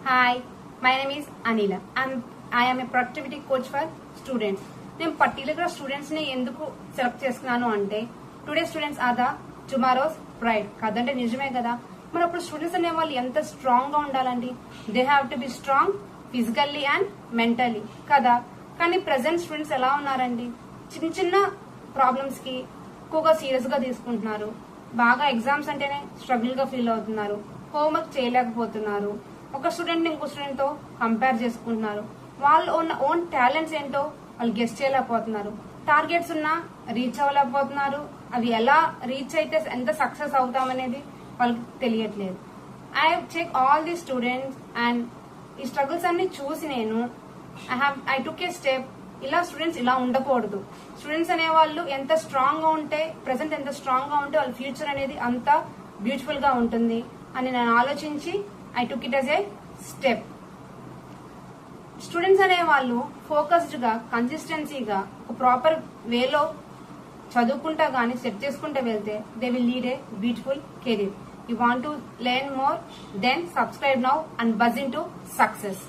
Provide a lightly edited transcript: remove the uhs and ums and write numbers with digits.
Hi, my name is Anila. I am a productivity coach for students. నేను particular students ని ఎందుకు select చేసుకున్నాను అంటే today students are the tomorrow's pride. కదంటే నిజమే కదా. మరి అప్పుడు స్టూడెంట్స్ అనే వాళ్ళు ఎంత స్ట్రాంగ్ గా ఉండాలండి. They have to be strong physically and mentally కదా. కానీ ప్రెసెంట్ స్టూడెంట్స్ ఎలా ఉన్నారండి, చిన్న చిన్న ప్రాబ్లమ్స్ కి ఎక్కువగా సీరియస్ గా తీసుకుంటున్నారు. బాగా ఎగ్జామ్స్ అంటేనే స్ట్రగుల్ గా ఫీల్ అవుతున్నారు. హోంవర్క్ చేయలేకపోతున్నారు. ఒక స్టూడెంట్ ఇంకో స్టూడెంట్ తో కంపేర్ చేసుకుంటున్నారు. వాళ్ళు ఉన్న ఓన్ టాలెంట్స్ ఏంటో వాళ్ళు గెస్ట్ చేయలేకపోతున్నారు. టార్గెట్స్ ఉన్నా రీచ్ అవ్వలేకపోతున్నారు. అవి ఎలా రీచ్ అయితే ఎంత సక్సెస్ అవుతామనేది వాళ్ళకి తెలియట్లేదు. I check all the students and ఈ స్ట్రగుల్స్ అన్ని చూసి నేను ఐ టుక్ ఏ స్టెప్. ఇలా స్టూడెంట్స్ ఇలా ఉండకూడదు. స్టూడెంట్స్ అనే వాళ్ళు ఎంత స్ట్రాంగ్ గా ఉంటే, ప్రెసెంట్ ఎంత స్ట్రాంగ్ గా ఉంటే వాళ్ళ ఫ్యూచర్ అనేది అంత బ్యూటిఫుల్ గా ఉంటుంది అని నేను ఆలోచించి I took it as a step. Students అనే వాళ్ళు ఫోకస్డ్ గా, కన్సిస్టెన్సీగా, ఒక ప్రాపర్ వేలో చదువుకుంటా గానీ సెట్ చేసుకుంటూ వెళ్తే they will lead a beautiful career. You want to learn more? Then subscribe now and buzz in to success.